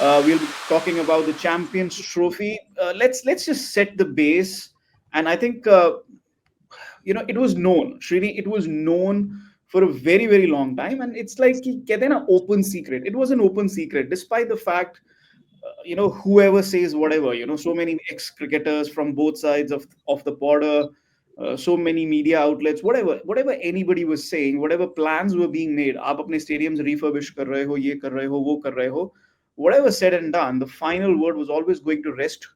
We'll be talking about the Champions Trophy. Let's just set the base, and I think it was known, Srini. It was known for a very very long time, and it's like कि कहते हैं ना, open secret. It was an open secret, despite the fact whoever says whatever, so many ex cricketers from both sides of the border, so many media outlets, whatever anybody was saying, whatever plans were being made, आप अपने stadiums refurbish कर रहे हो, ये कर रहे हो, वो कर रहे हो, whatever said and done, the final word was always going to rest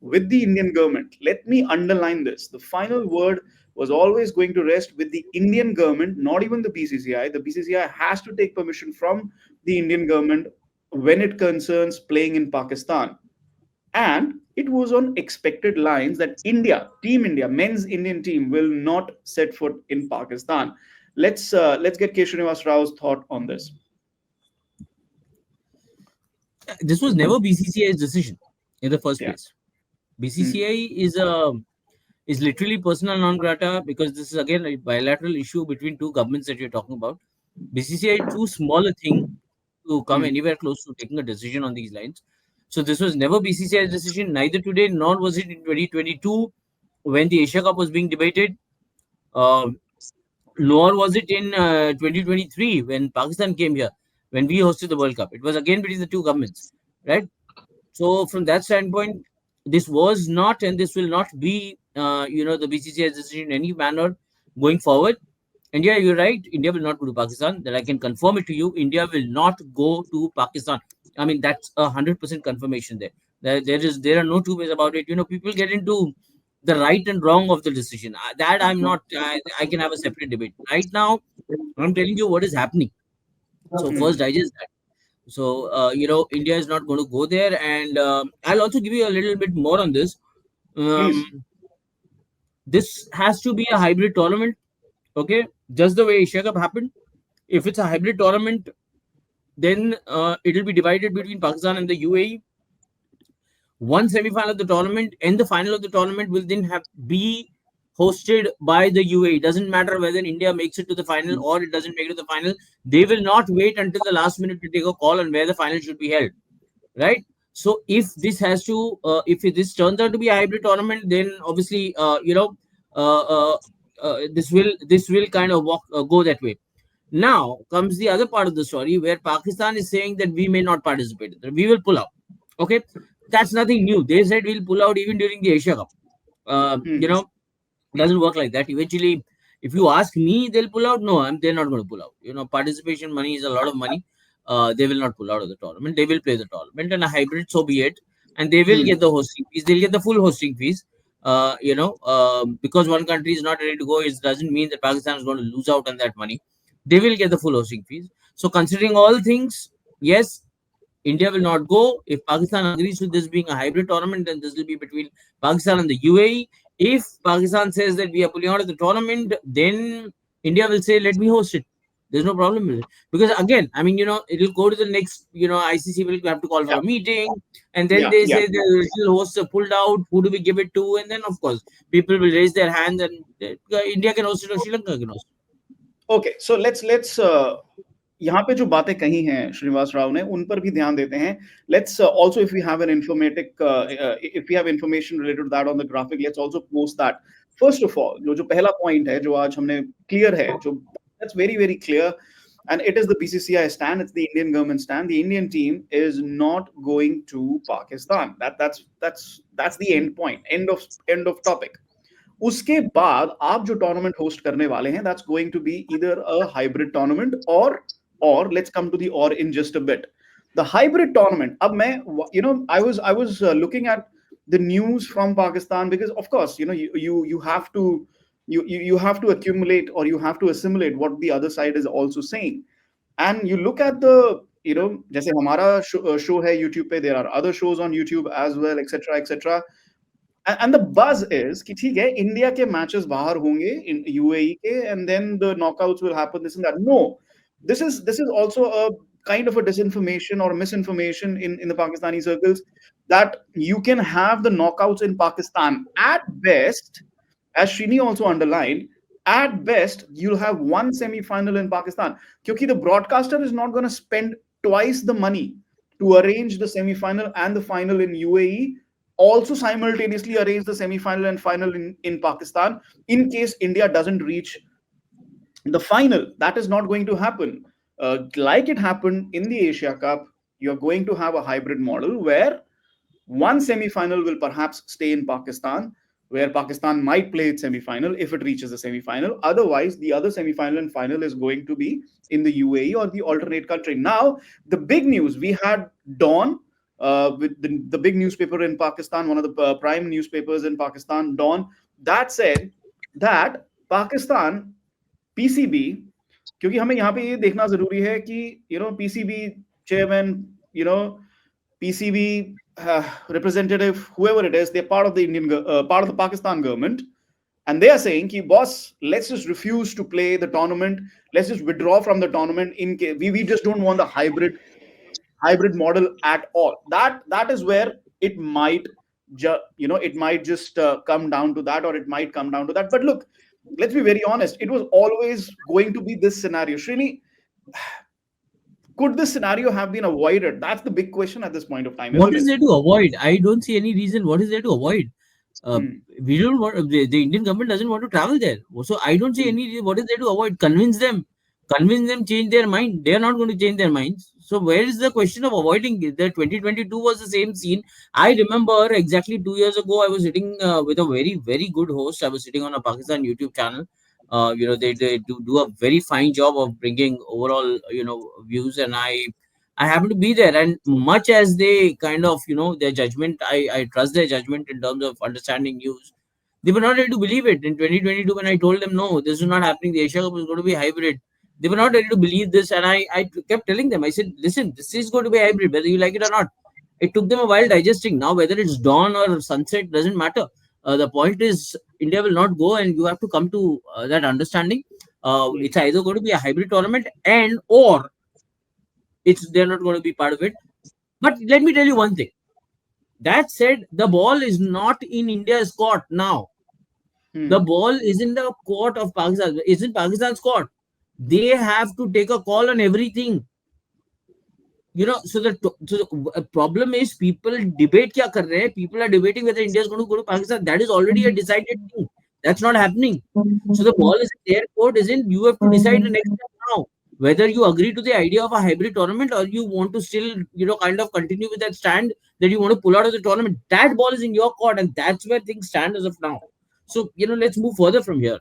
with the Indian government. Let me underline this: the final word was always going to rest with the Indian government, not even the BCCI. The BCCI has to take permission from the Indian government when it concerns playing in Pakistan. And it was on expected lines that India, Team India, men's Indian team, will not set foot in Pakistan. Let's get K. Srinivas Rao's thought on this. This was never BCCI's decision in the first Yeah. place. BCCI is literally persona non grata, because this is again a bilateral issue between two governments that you're talking about. BCCI is too small a thing to come Hmm. anywhere close to taking a decision on these lines. So this was never BCCI's decision, neither today nor was it in 2022 when the Asia Cup was being debated, nor was it in 2023 when Pakistan came here, when we hosted the World Cup. It was again between the two governments, right? So from that standpoint, this was not and this will not be, the BCCI's decision in any manner going forward. And yeah, you're right. India will not go to Pakistan. That I can confirm it to you. India will not go to Pakistan. I mean, that's 100% confirmation there. There are no two ways about it. People get into the right and wrong of the decision. That I'm not. I can have a separate debate. Right now, I'm telling you what is happening. So first, Hmm. digest that. So India is not going to go there, and I'll also give you a little bit more on this. Please. Um, this has to be a hybrid tournament. Okay, just the way Asia Cup happened. If it's a hybrid tournament, then it will be divided between Pakistan and the UAE. One semi-final of the tournament and the final of the tournament will then have be hosted by the UAE. Doesn't matter whether India makes it to the final or it doesn't make it to the final. They will not wait until the last minute to take a call on where the final should be held, right? So if this has to, if this turns out to be a hybrid tournament, then obviously, uh, uh, this will kind of go that way. Now comes the other part of the story where Pakistan is saying that we may not participate. That we will pull out. Okay, that's nothing new. They said we'll pull out even during the Asia Cup. Hmm. Doesn't work like that. Eventually, if you ask me, they'll pull out. No, they're not going to pull out. Participation money is a lot of money. They will not pull out of the tournament. They will play the tournament, and a hybrid, so be it. And they will Hmm. get the hosting fees. They'll get the full hosting fees. Because one country is not ready to go, it doesn't mean that Pakistan is going to lose out on that money. They will get the full hosting fees. So, considering all things, yes, India will not go. If Pakistan agrees to this being a hybrid tournament, then this will be between Pakistan and the UAE. If Pakistan says that we are pulling out of the tournament, then India will say, let me host it. There's no problem with it. Because again, I mean, it'll go to the next, ICC will have to call for Yeah. a meeting. And then Yeah. they Yeah. say the original hosts are pulled out. Who do we give it to? And then, of course, people will raise their hands and India can host it or Sri Lanka can host Okay. So let's यहाँ पे जो बातें कही हैं श्रीनिवास राव ने, उन पर भी ध्यान देते हैं. Let's also, if we have an if we have information related to that on the graphic, let's also post that. First of all, जो पहला point है जो आज हमने clear है, जो that's very very clear, and it is the BCCI stand. It's the Indian government stand. The Indian team is not going to Pakistan. That's the end point. End of topic. उसके बाद आप जो tournament host करने वाले हैं, that's going to be either a hybrid tournament और let's come to the और in just a bit. The hybrid tournament, अब मैं I was looking at the news from Pakistan, because of course you have to you have to accumulate, or you have to assimilate what the other side is also saying. And you look at the जैसे हमारा show है YouTube पे, there are other shows on YouTube as well, etc etc. And the buzz is कि ठीक है, India के matches बाहर होंगे इन यूएई के, and then the knockouts will happen, this and that. No, this is also a kind of a disinformation or misinformation in the Pakistani circles, that you can have the knockouts in Pakistan at best, as Shrini also underlined. At best you'll have one semi final in Pakistan, because the broadcaster is not going to spend twice the money to arrange the semi-final and the final in UAE, also simultaneously arrange the semi-final and final in Pakistan in case India doesn't reach the final. That is not going to happen. Like it happened in the Asia Cup, you're going to have a hybrid model where one semi-final will perhaps stay in Pakistan, where Pakistan might play its semi-final if it reaches the semi-final. Otherwise, the other semi-final and final is going to be in the UAE or the alternate country. Now, the big news, we had Dawn, with the big newspaper in Pakistan, one of the prime newspapers in Pakistan, Dawn, that said that Pakistan PCB, क्योंकि हमें यहाँ पे ये देखना जरूरी है कि PCB chairman, PCB representative, whoever it is, they're part of the part of the Pakistan government, and they are saying, "Ki boss, let's just refuse to play the tournament. Let's just withdraw from the tournament. In case we just don't want the hybrid model at all." That is where it might it might just come down to that, or it might come down to that. But look, let's be very honest. It was always going to be this scenario. Srini, could this scenario have been avoided? That's the big question at this point of time, What isn't is it? there to avoid? I don't see any reason. What is there to avoid? We don't want the Indian government doesn't want to travel there. So I don't see any what is there to avoid. Convince them, change their mind. They are not going to change their minds. So where is the question of avoiding it? The 2022 was the same scene. I remember exactly 2 years ago. I was sitting with a very good host. I was sitting on a Pakistan YouTube channel. They do a very fine job of bringing overall views, and I happen to be there, and much as they kind of, their judgment, I trust their judgment in terms of understanding news. They were not ready to believe it in 2022 when I told them, no, this is not happening. The Asia Cup is going to be hybrid. They were not ready to believe this, and I kept telling them, I said, listen, this is going to be hybrid, whether you like it or not. It took them a while digesting. Now, whether it's dawn or sunset doesn't matter. The point is, India will not go, and you have to come to that understanding. It's either going to be a hybrid tournament and or they're not going to be part of it. But let me tell you one thing. That said, the ball is not in India's court now. The ball is in the court of Pakistan. It's in Pakistan's court. They have to take a call on everything. So the problem is people debate kya kar rahe. People are debating whether India is going to go to Pakistan. That is already a decided thing. That's not happening. So the ball is in their court, isn't? You have to decide the next step now, whether you agree to the idea of a hybrid tournament or you want to still, kind of continue with that stand that you want to pull out of the tournament. That ball is in your court, and that's where things stand as of now. So, let's move further from here.